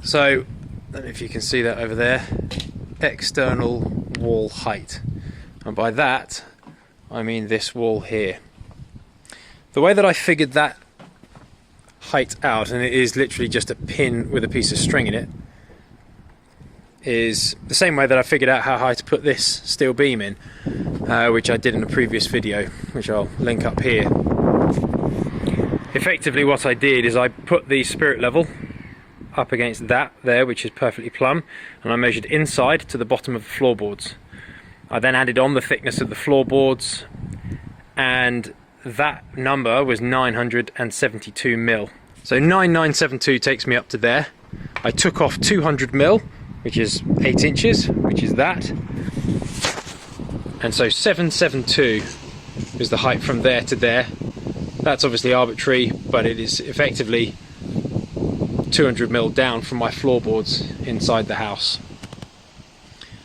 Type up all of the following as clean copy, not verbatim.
So, I don't know if you can see that over there, external wall height. And by that, I mean this wall here. The way that I figured that height out, and it is literally just a pin with a piece of string in it, is the same way that I figured out how high to put this steel beam in, which I did in a previous video, which I'll link up here. Effectively what I did is I put the spirit level up against that there, which is perfectly plumb, and I measured inside to the bottom of the floorboards. I then added on the thickness of the floorboards, and that number was 972 mil. So 9972 takes me up to there. I took off 200 mil, which is 8 inches, which is that. And so 772 is the height from there to there. That's obviously arbitrary, but it is effectively 200 mil down from my floorboards inside the house.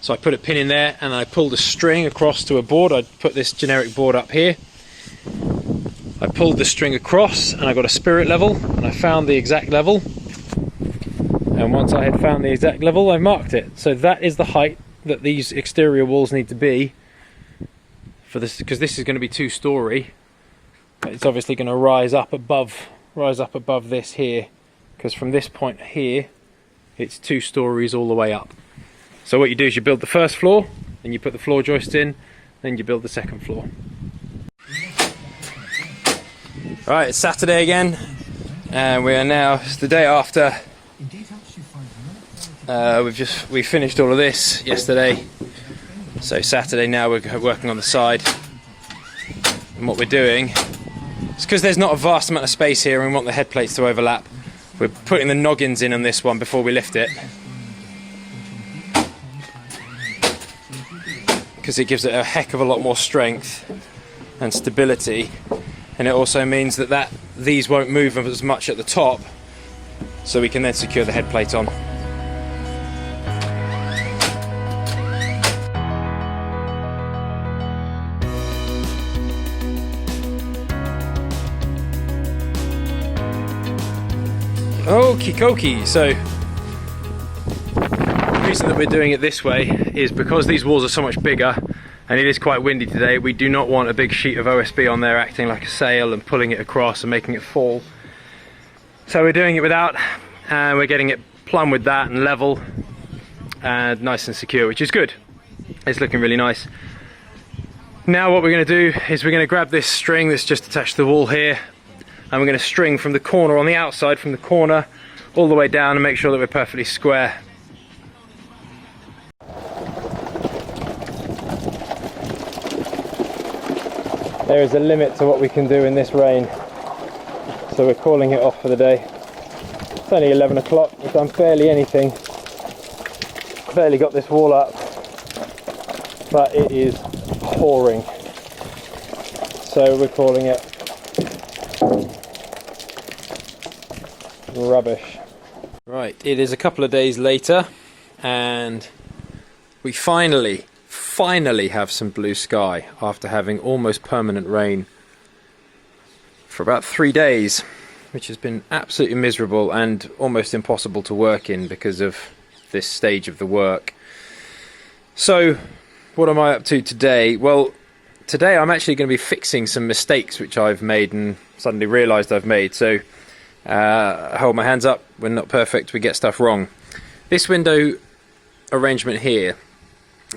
So I put a pin in there and I pulled a string across to a board. I put this generic board up here. I pulled the string across and I got a spirit level, and I found the exact level. And once I had found the exact level, I marked it. So that is the height that these exterior walls need to be for this, because this is going to be 2-story. It's obviously going to rise up above this here, because from this point here it's 2 stories all the way up. So what you do is you build the first floor, then you put the floor joist in, then you build the second floor. Right, it's Saturday again, and we are now, it's the day after. We finished all of this yesterday, so Saturday now we're working on the side. And what we're doing, it's because there's not a vast amount of space here and we want the head plates to overlap. We're putting the noggins in on this one before we lift it, because it gives it a heck of a lot more strength and stability, and it also means that these won't move as much at the top, so we can then secure the head plate on. Okie dokie. So the reason that we're doing it this way is because these walls are so much bigger and it is quite windy today. We do not want a big sheet of OSB on there acting like a sail and pulling it across and making it fall. So we're doing it without, and we're getting it plumb with that and level and nice and secure, which is good. It's looking really nice. Now what we're going to do is we're going to grab this string that's just attached to the wall here, and we're going to string from the corner on the outside, from the corner all the way down, and make sure that we're perfectly square. There is a limit to what we can do in this rain, so we're calling it off for the day. It's only 11 o'clock, we've done barely anything, barely got this wall up, but it is pouring, so we're calling it rubbish. Right, it is a couple of days later and we finally have some blue sky after having almost permanent rain for about 3 days, which has been absolutely miserable and almost impossible to work in because of this stage of the work. So what am I up to today? Well, today I'm actually going to be fixing some mistakes which I've made and suddenly realised I've made. So hold my hands up, we're not perfect, we get stuff wrong. This window arrangement here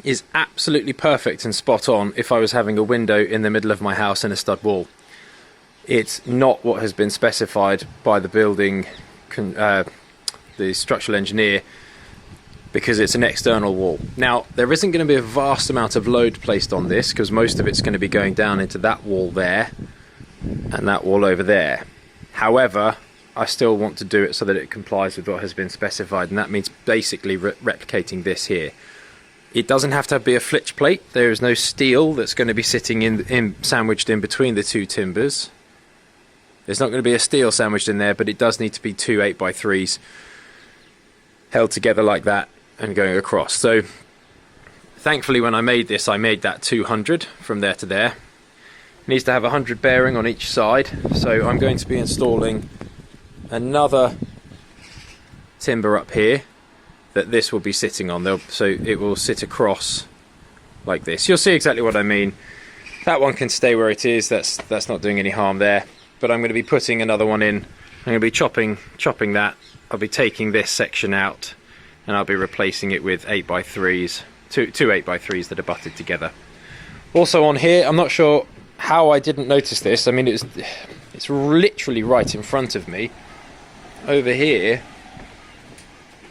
is absolutely perfect and spot on if I was having a window in the middle of my house in a stud wall. It's not what has been specified by the building, the structural engineer, because it's an external wall. Now there isn't going to be a vast amount of load placed on this because most of it's going to be going down into that wall there and that wall over there. However, I still want to do it so that it complies with what has been specified, and that means basically replicating this here. It doesn't have to be a flitch plate. There is no steel that's going to be sitting sandwiched in between the two timbers. There's not going to be a steel sandwiched in there, but it does need to be 2 8x3s held together like that and going across. So thankfully when I made this, I made that 200 from there to there. It needs to have 100 bearing on each side, so I'm going to be installing another timber up here that this will be sitting on. So it will sit across like this. You'll see exactly what I mean. That one can stay where it is. That's not doing any harm there. But I'm going to be putting another one in. I'm going to be chopping that. I'll be taking this section out, and I'll be replacing it with 8x3s, two 8x3s that are butted together. Also on here, I'm not sure how I didn't notice this. I mean, it's literally right in front of me. Over here,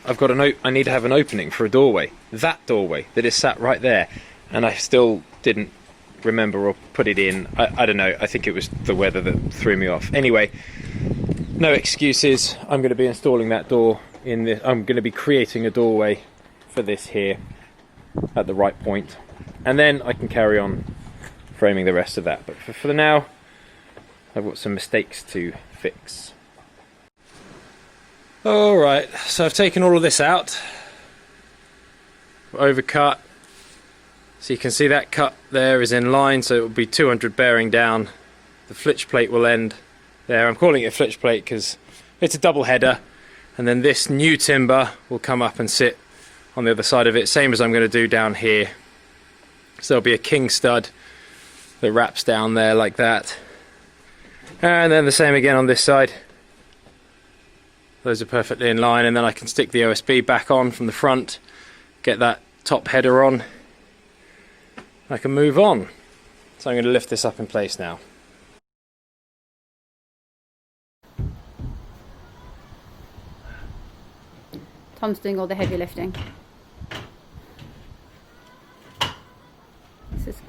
I've got I need to have an opening for a doorway. That doorway that is sat right there, and I still didn't remember or put it in. I don't know. I think it was the weather that threw me off. Anyway, no excuses. I'm going to be installing that door in this. I'm going to be creating a doorway for this here at the right point, and then I can carry on framing the rest of that. But for now, I've got some mistakes to fix. Alright, so I've taken all of this out, overcut, so you can see that cut there is in line, so it will be 200 bearing down. The flitch plate will end there. I'm calling it a flitch plate because it's a double header, and then this new timber will come up and sit on the other side of it, same as I'm going to do down here. So there'll be a king stud that wraps down there like that, and then the same again on this side. Those are perfectly in line, and then I can stick the OSB back on from the front, get that top header on. I can move on. So I'm going to lift this up in place now. Tom's doing all the heavy lifting. This is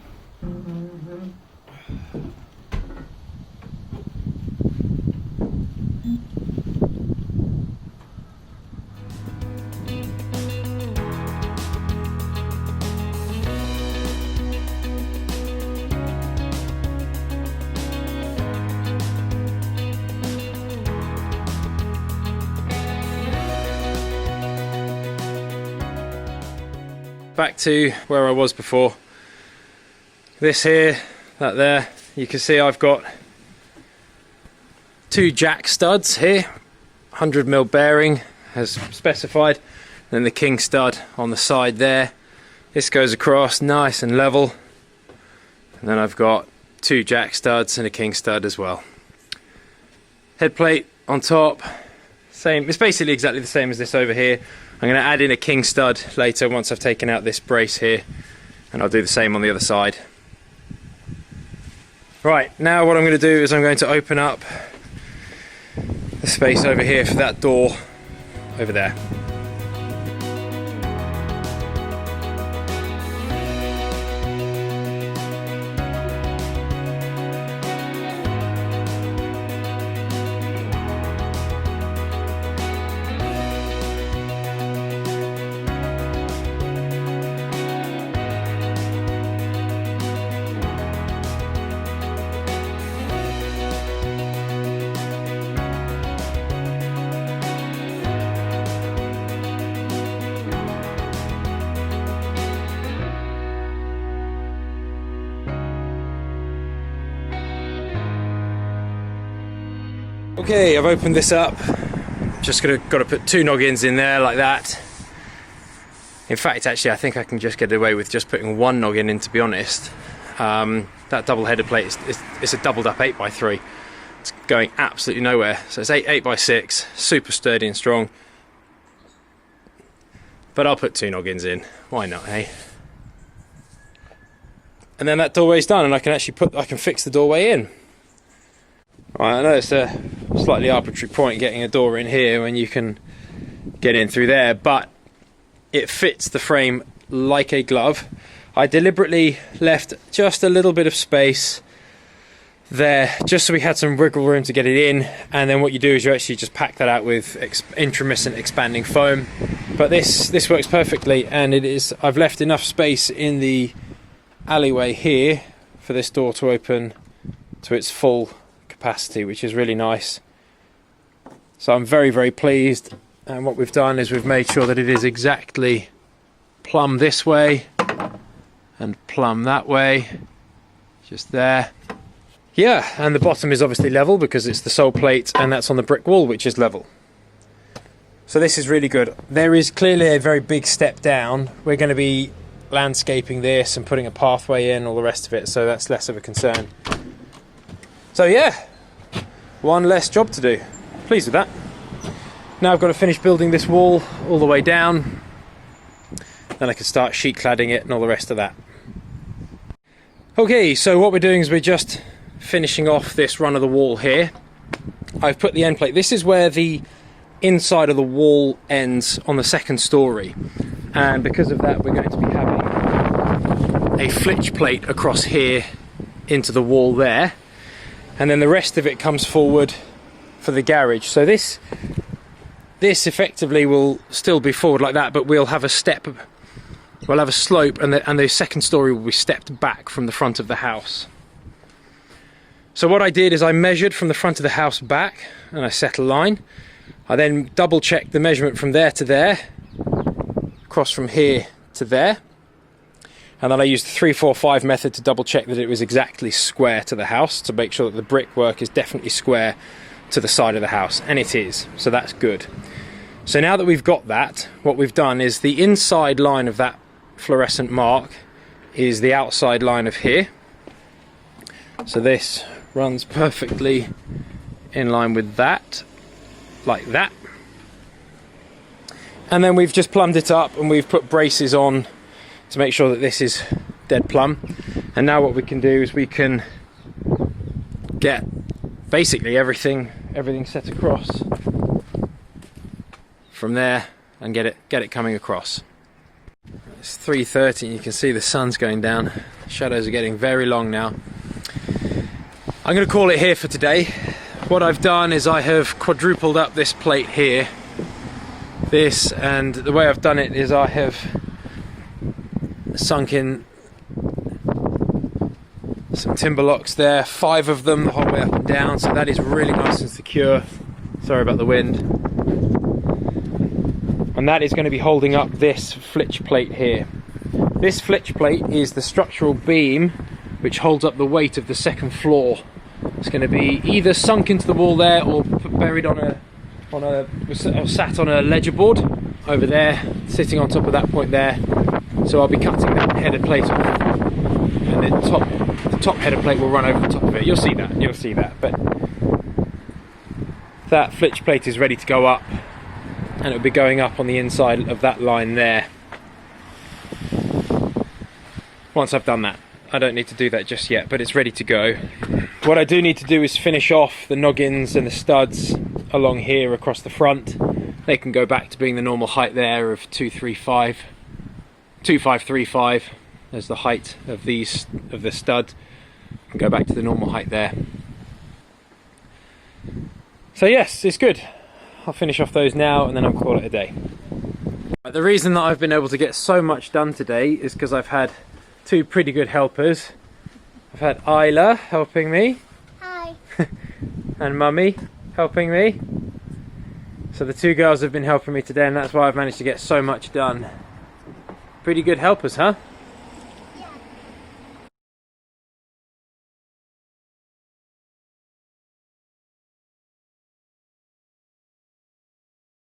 back to where I was before. This here, that there, you can see I've got two jack studs here, 100mm bearing as specified, and then the king stud on the side there. This goes across nice and level, and then I've got two jack studs and a king stud as well. Head plate on top, same, it's basically exactly the same as this over here. I'm going to add in a king stud later once I've taken out this brace here, and I'll do the same on the other side. Right, now what I'm going to do is I'm going to open up the space over here for that door over there. Okay, I've opened this up. Just got to put two noggins in there like that. In fact, actually, I think I can just get away with just putting one noggin in, to be honest. That double header plate is a doubled up 8x3. It's going absolutely nowhere. So it's 8x6, super sturdy and strong. But I'll put two noggins in. Why not, eh? And then that doorway's done, and I can fix the doorway in. Right, I know it's a slightly arbitrary point getting a door in here when you can get in through there, but it fits the frame like a glove. I deliberately left just a little bit of space there just so we had some wiggle room to get it in, and then what you do is you actually just pack that out with intramiscent expanding foam. But this works perfectly, and I've left enough space in the alleyway here for this door to open to its full capacity, which is really nice. So I'm very, very pleased, and what we've done is we've made sure that it is exactly plumb this way and plumb that way, just there. Yeah, and the bottom is obviously level because it's the sole plate, and that's on the brick wall, which is level. So this is really good. There is clearly a very big step down. We're going to be landscaping this and putting a pathway in, all the rest of it, so that's less of a concern. So yeah, one less job to do. Pleased with that. Now I've got to finish building this wall all the way down, then I can start sheet cladding it and all the rest of that. Okay, so what we're doing is we're just finishing off this run of the wall here. I've put the end plate. This is where the inside of the wall ends on the second story, and because of that we're going to be having a flitch plate across here into the wall there, and then the rest of it comes forward for the garage. So this effectively will still be forward like that, but we'll have a step, we'll have a slope, and the second story will be stepped back from the front of the house. So what I did is I measured from the front of the house back and I set a line. I then double checked the measurement from there to there, across from here to there, and then I used the 3-4-5 method to double check that it was exactly square to the house, to make sure that the brickwork is definitely square to the side of the house, and it is, so that's good. So now that we've got that, what we've done is the inside line of that fluorescent mark is the outside line of here. So this runs perfectly in line with that, like that. And then we've just plumbed it up and we've put braces on to make sure that this is dead plumb. And now what we can do is we can get basically everything set across from there and get it coming across. It's 3:30 and you can see the sun's going down. The shadows are getting very long now. I'm going to call it here for today. What I've done is I have quadrupled up this plate here. This, and the way I've done it is I have sunk in some timber locks there, 5 of them the whole way up and down, so that is really nice and secure. Sorry about the wind. And that is going to be holding up this flitch plate here. This flitch plate is the structural beam which holds up the weight of the second floor. It's going to be either sunk into the wall there or buried or sat on a ledger board over there, sitting on top of that point there. So I'll be cutting that header plate off, and the top header plate will run over the top of it. You'll see that. But that flitch plate is ready to go up, and it'll be going up on the inside of that line there. Once I've done that, I don't need to do that just yet, but it's ready to go. What I do need to do is finish off the noggins and the studs along here across the front. They can go back to being the normal height there of 2535. There's the height of the stud. Can go back to the normal height there. So yes, it's good. I'll finish off those now and then I'll call it a day. The reason that I've been able to get so much done today is because I've had 2 pretty good helpers. I've had Isla helping me. Hi. And Mummy helping me. So the 2 girls have been helping me today, and that's why I've managed to get so much done. Pretty good helpers, huh?